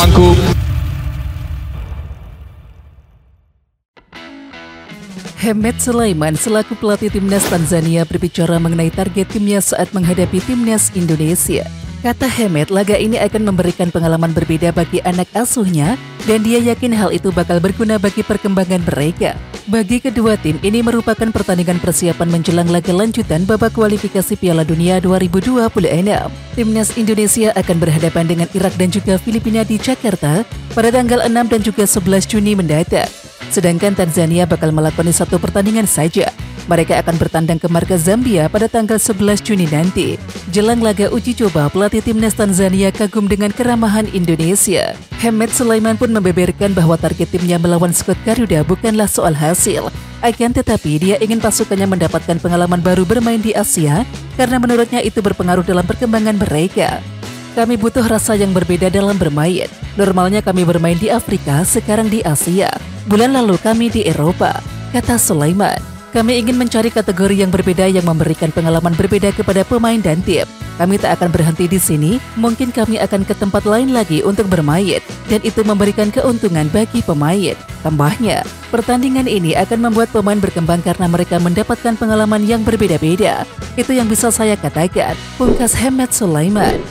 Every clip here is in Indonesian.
temanku. Hemed Sulaiman selaku pelatih timnas Tanzania berbicara mengenai target timnya saat menghadapi timnas Indonesia. Kata Hemed, laga ini akan memberikan pengalaman berbeda bagi anak asuhnya dan dia yakin hal itu bakal berguna bagi perkembangan mereka. Bagi kedua tim, ini merupakan pertandingan persiapan menjelang laga lanjutan babak kualifikasi Piala Dunia 2026. Timnas Indonesia akan berhadapan dengan Irak dan juga Filipina di Jakarta pada tanggal 6 dan juga 11 Juni mendatang. Sedangkan Tanzania bakal melakoni satu pertandingan saja. Mereka akan bertandang ke markas Zambia pada tanggal 11 Juni nanti. Jelang laga uji coba, pelatih timnas Tanzania kagum dengan keramahan Indonesia. Hemed Sulaiman pun membeberkan bahwa target timnya melawan skuad Garuda bukanlah soal hasil. Akan tetapi dia ingin pasukannya mendapatkan pengalaman baru bermain di Asia karena menurutnya itu berpengaruh dalam perkembangan mereka. Kami butuh rasa yang berbeda dalam bermain. Normalnya kami bermain di Afrika, sekarang di Asia. Bulan lalu kami di Eropa, kata Sulaiman. Kami ingin mencari kategori yang berbeda yang memberikan pengalaman berbeda kepada pemain dan tim. Kami tak akan berhenti di sini, mungkin kami akan ke tempat lain lagi untuk bermain. Dan itu memberikan keuntungan bagi pemain. Tambahnya, pertandingan ini akan membuat pemain berkembang karena mereka mendapatkan pengalaman yang berbeda-beda. Itu yang bisa saya katakan, pungkas Hemed Sulaiman.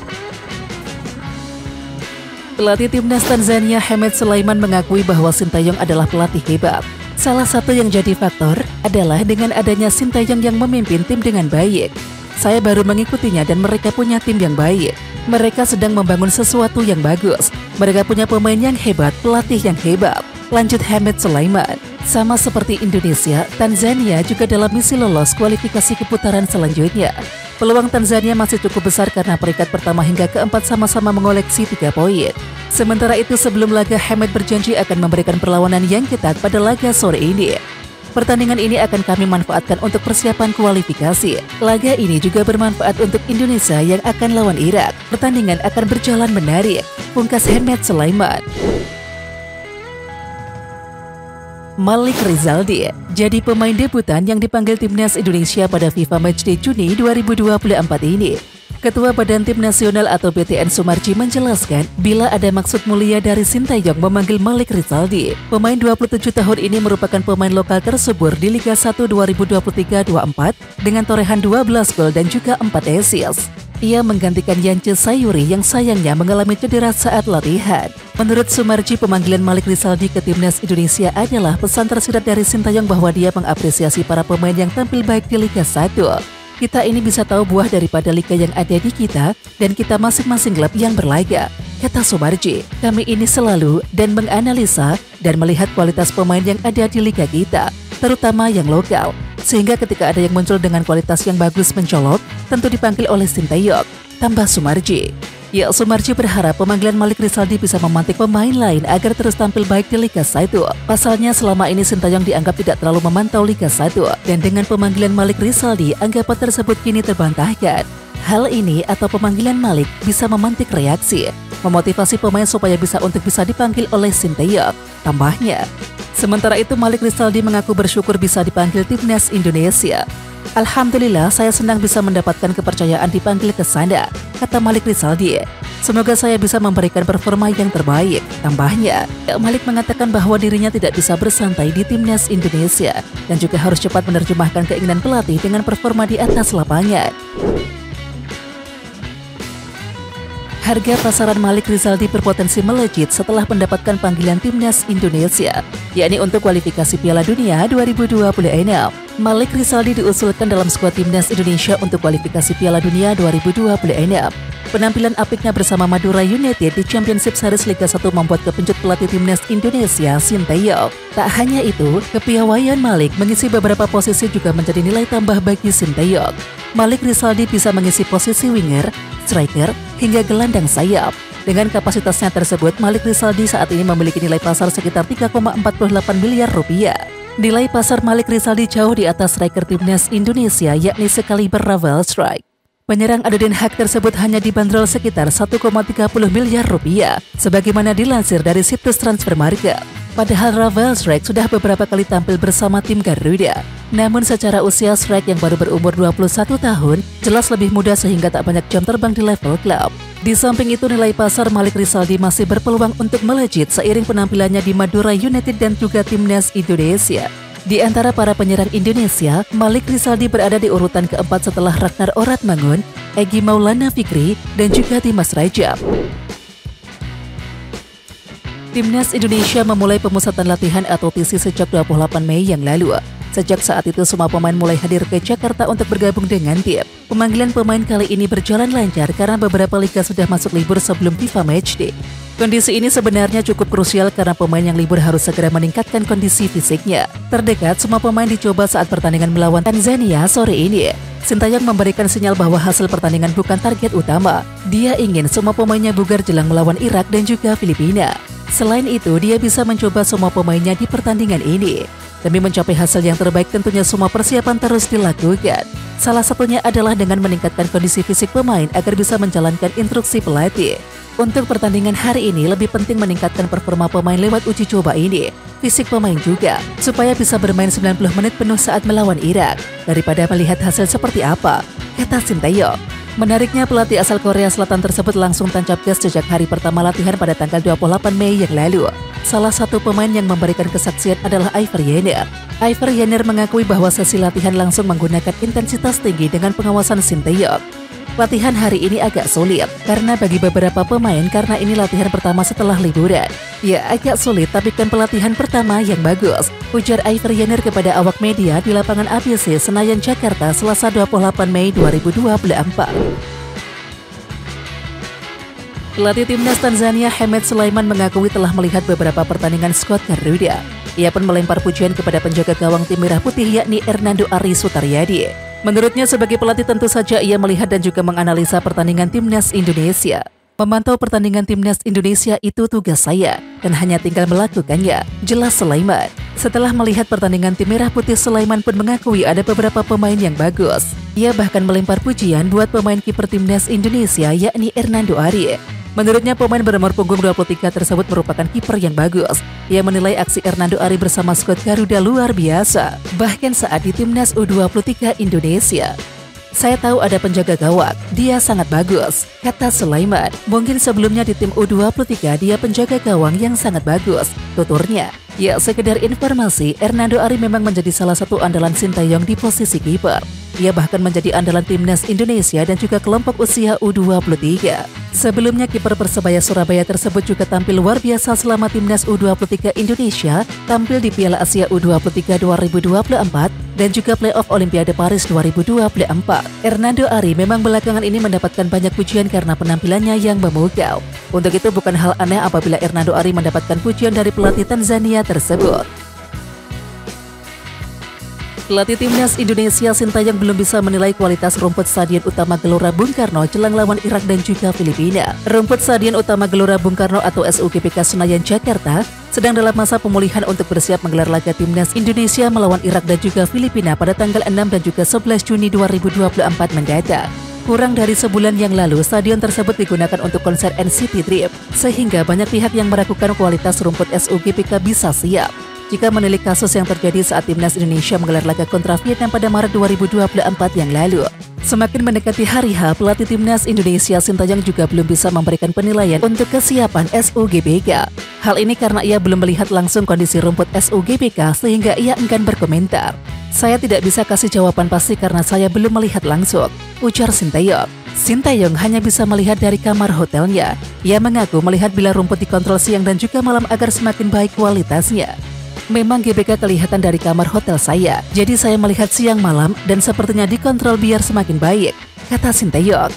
Pelatih timnas Tanzania Hemed Sulaiman mengakui bahwa Sintayong adalah pelatih hebat. Salah satu yang jadi faktor adalah dengan adanya Sintayong yang memimpin tim dengan baik. Saya baru mengikutinya dan mereka punya tim yang baik. Mereka sedang membangun sesuatu yang bagus. Mereka punya pemain yang hebat, pelatih yang hebat. Lanjut Hemed Sulaiman. Sama seperti Indonesia, Tanzania juga dalam misi lolos kualifikasi ke putaran selanjutnya. Peluang Tanzania masih cukup besar karena peringkat pertama hingga keempat sama-sama mengoleksi 3 poin. Sementara itu sebelum laga, Hemed berjanji akan memberikan perlawanan yang ketat pada laga sore ini. Pertandingan ini akan kami manfaatkan untuk persiapan kualifikasi. Laga ini juga bermanfaat untuk Indonesia yang akan lawan Irak. Pertandingan akan berjalan menarik, pungkas Hemed Sulaiman. Malik Rizaldi jadi pemain debutan yang dipanggil timnas Indonesia pada FIFA Matchday Juni 2024 ini. Ketua Badan Tim Nasional atau BTN Sumarji menjelaskan bila ada maksud mulia dari Sintayong memanggil Malik Rizaldi. Pemain 27 tahun ini merupakan pemain lokal tersubur di Liga 1 2023-24 dengan torehan 12 gol dan juga 4 assist. Ia menggantikan Yance Sayuri yang sayangnya mengalami cedera saat latihan. Menurut Sumarji, pemanggilan Malik Rizaldi ke timnas Indonesia adalah pesan tersirat dari Sintayong bahwa dia mengapresiasi para pemain yang tampil baik di Liga 1. Kita ini bisa tahu buah daripada liga yang ada di kita dan kita masing-masing klub yang berlaga. Kata Sumarji, kami ini selalu dan menganalisa dan melihat kualitas pemain yang ada di liga kita, terutama yang lokal. Sehingga ketika ada yang muncul dengan kualitas yang bagus mencolok, tentu dipanggil oleh Sintayong, tambah Sumarji. Ya, Sumarji berharap pemanggilan Malik Rizaldi bisa memantik pemain lain agar terus tampil baik di Liga 1. Pasalnya selama ini Sintayong dianggap tidak terlalu memantau Liga 1 dan dengan pemanggilan Malik Rizaldi, anggapan tersebut kini terbantahkan. Hal ini atau pemanggilan Malik bisa memantik reaksi, memotivasi pemain supaya bisa dipanggil oleh Sintayong, tambahnya. Sementara itu Malik Rizaldi mengaku bersyukur bisa dipanggil timnas Indonesia. Alhamdulillah saya senang bisa mendapatkan kepercayaan dipanggil ke sana, kata Malik Rizaldi. Semoga saya bisa memberikan performa yang terbaik, tambahnya. Malik mengatakan bahwa dirinya tidak bisa bersantai di timnas Indonesia dan juga harus cepat menerjemahkan keinginan pelatih dengan performa di atas lapangan. Harga pasaran Malik Rizaldi berpotensi melejit setelah mendapatkan panggilan timnas Indonesia, yakni untuk kualifikasi Piala Dunia 2026. Malik Rizaldi diusulkan dalam skuad timnas Indonesia untuk kualifikasi Piala Dunia 2026. Penampilan apiknya bersama Madura United di Championship Series Liga 1 membuat kepencut pelatih timnas Indonesia, Sintayong. Tak hanya itu, kepiawaian Malik mengisi beberapa posisi juga menjadi nilai tambah bagi Sintayong. Malik Rizaldi bisa mengisi posisi winger, striker, hingga gelandang sayap. Dengan kapasitasnya tersebut, Malik Rizaldi saat ini memiliki nilai pasar sekitar 3,48 miliar rupiah. Nilai pasar Malik Rizaldi jauh di atas striker timnas Indonesia, yakni sekaliber Ravel Strike. Penyerang adu Den Haag tersebut hanya dibanderol sekitar 1,30 miliar rupiah, sebagaimana dilansir dari situs Transfermarkt. Padahal Rafael Struyck sudah beberapa kali tampil bersama tim Garuda. Namun secara usia Struyck yang baru berumur 21 tahun jelas lebih muda sehingga tak banyak jam terbang di level klub. Di samping itu nilai pasar Malik Rizaldi masih berpeluang untuk melejit seiring penampilannya di Madura United dan juga timnas Indonesia. Di antara para penyerang Indonesia, Malik Rizaldi berada di urutan keempat setelah Ragnar Oratmangun, Egy Maulana Fikri, dan juga Dimas Rajab. Timnas Indonesia memulai pemusatan latihan atau TC sejak 28 Mei yang lalu. Sejak saat itu semua pemain mulai hadir ke Jakarta untuk bergabung dengan tim. Pemanggilan pemain kali ini berjalan lancar karena beberapa liga sudah masuk libur sebelum FIFA Matchday. Kondisi ini sebenarnya cukup krusial karena pemain yang libur harus segera meningkatkan kondisi fisiknya. Terdekat, semua pemain dicoba saat pertandingan melawan Tanzania sore ini. Sintayong memberikan sinyal bahwa hasil pertandingan bukan target utama. Dia ingin semua pemainnya bugar jelang melawan Irak dan juga Filipina. Selain itu, dia bisa mencoba semua pemainnya di pertandingan ini. Demi mencapai hasil yang terbaik tentunya semua persiapan terus dilakukan. Salah satunya adalah dengan meningkatkan kondisi fisik pemain agar bisa menjalankan instruksi pelatih. Untuk pertandingan hari ini lebih penting meningkatkan performa pemain lewat uji coba ini. Fisik pemain juga, supaya bisa bermain 90 menit penuh saat melawan Irak, daripada melihat hasil seperti apa, kata Sintayong. Menariknya pelatih asal Korea Selatan tersebut langsung tancap gas sejak hari pertama latihan pada tanggal 28 Mei yang lalu. Salah satu pemain yang memberikan kesaksian adalah Iver Jenner. Iver Jenner mengakui bahwa sesi latihan langsung menggunakan intensitas tinggi dengan pengawasan Sintayong. Latihan hari ini agak sulit karena bagi beberapa pemain karena ini latihan pertama setelah liburan. Ya agak sulit tapi kan pelatihan pertama yang bagus, ujar Iver Jenner kepada awak media di lapangan ABC Senayan Jakarta Selasa 28 Mei 2024. Pelatih timnas Tanzania Hemed Sulaiman mengakui telah melihat beberapa pertandingan skuad Garuda. Ia pun melempar pujian kepada penjaga gawang tim Merah Putih yakni Hernando Ari Sutaryadi. Menurutnya sebagai pelatih tentu saja ia melihat dan juga menganalisa pertandingan timnas Indonesia. Memantau pertandingan timnas Indonesia itu tugas saya dan hanya tinggal melakukannya, jelas Sulaiman. Setelah melihat pertandingan tim Merah Putih, Sulaiman pun mengakui ada beberapa pemain yang bagus. Ia bahkan melempar pujian buat pemain kiper timnas Indonesia yakni Hernando Ari. Menurutnya pemain bernomor punggung 23 tersebut merupakan kiper yang bagus. Ia menilai aksi Hernando Ari bersama skuad Garuda luar biasa, bahkan saat di timnas U23 Indonesia. Saya tahu ada penjaga gawang, dia sangat bagus, kata Sulaiman. Mungkin sebelumnya di tim U23 dia penjaga gawang yang sangat bagus, tuturnya. Ya sekedar informasi, Hernando Ari memang menjadi salah satu andalan Sintayong di posisi kiper. Ia bahkan menjadi andalan timnas Indonesia dan juga kelompok usia U23. Sebelumnya kiper Persebaya Surabaya tersebut juga tampil luar biasa selama timnas U23 Indonesia tampil di Piala Asia U23 2024 dan juga playoff Olimpiade Paris 2024. Hernando Ari memang belakangan ini mendapatkan banyak pujian karena penampilannya yang memukau. Untuk itu bukan hal aneh apabila Hernando Ari mendapatkan pujian dari pelatih Tanzania tersebut. Pelatih timnas Indonesia Sintayong belum bisa menilai kualitas rumput Stadion Utama Gelora Bung Karno jelang lawan Irak dan juga Filipina. Rumput Stadion Utama Gelora Bung Karno atau SUGBK Senayan Jakarta sedang dalam masa pemulihan untuk bersiap menggelar laga timnas Indonesia melawan Irak dan juga Filipina pada tanggal 6 dan juga 11 Juni 2024 mendatang. Kurang dari sebulan yang lalu, stadion tersebut digunakan untuk konser NCT Dream, sehingga banyak pihak yang meragukan kualitas rumput SUGBK bisa siap jika menilik kasus yang terjadi saat timnas Indonesia menggelar laga kontra Vietnam pada Maret 2024 yang lalu. Semakin mendekati hari H, pelatih timnas Indonesia Sintayong juga belum bisa memberikan penilaian untuk kesiapan SUGBK. Hal ini karena ia belum melihat langsung kondisi rumput SUGBK sehingga ia enggan berkomentar. Saya tidak bisa kasih jawaban pasti karena saya belum melihat langsung, ujar Sintayong. Sintayong hanya bisa melihat dari kamar hotelnya. Ia mengaku melihat bila rumput dikontrol siang dan juga malam agar semakin baik kualitasnya. Memang GBK kelihatan dari kamar hotel saya, jadi saya melihat siang malam dan sepertinya dikontrol biar semakin baik, kata Sintayong.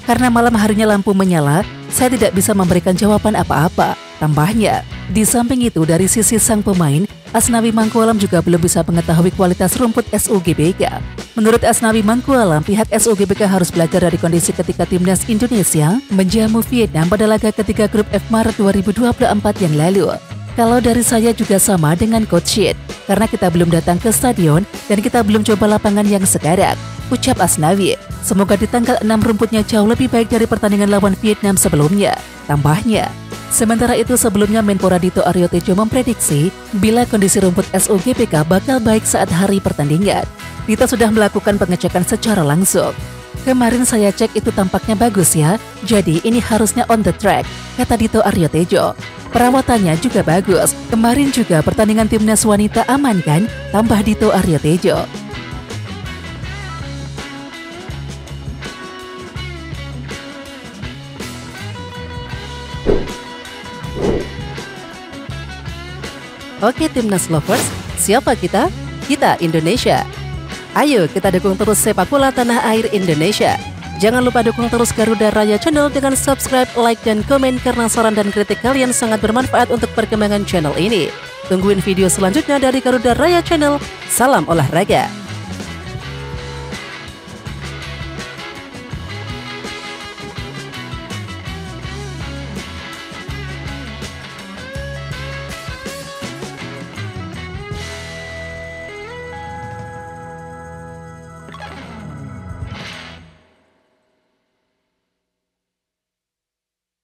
Karena malam harinya lampu menyala, saya tidak bisa memberikan jawaban apa-apa, tambahnya. Di samping itu dari sisi sang pemain, Asnawi Mangkualam juga belum bisa mengetahui kualitas rumput SUGBK. Menurut Asnawi Mangkualam, pihak SUGBK harus belajar dari kondisi ketika timnas Indonesia menjamu Vietnam pada laga ketiga grup F Maret 2024 yang lalu. Kalau dari saya juga sama dengan Coach Shin, karena kita belum datang ke stadion dan kita belum coba lapangan yang sekarang, ucap Asnawi. Semoga di tanggal 6 rumputnya jauh lebih baik dari pertandingan lawan Vietnam sebelumnya, tambahnya. Sementara itu sebelumnya Menpora Dito Aryo Tejo memprediksi bila kondisi rumput SUGBK bakal baik saat hari pertandingan. Dito sudah melakukan pengecekan secara langsung. Kemarin saya cek itu tampaknya bagus ya, jadi ini harusnya on the track, kata Dito Aryo Tejo. Perawatannya juga bagus, kemarin juga pertandingan timnas wanita aman kan, tambah Dito Aryo Tejo. Oke Timnas Lovers, siapa kita? Kita Indonesia. Ayo kita dukung terus sepak bola tanah air Indonesia. Jangan lupa dukung terus Garuda Raya Channel dengan subscribe, like, dan komen karena saran dan kritik kalian sangat bermanfaat untuk perkembangan channel ini. Tungguin video selanjutnya dari Garuda Raya Channel. Salam olahraga.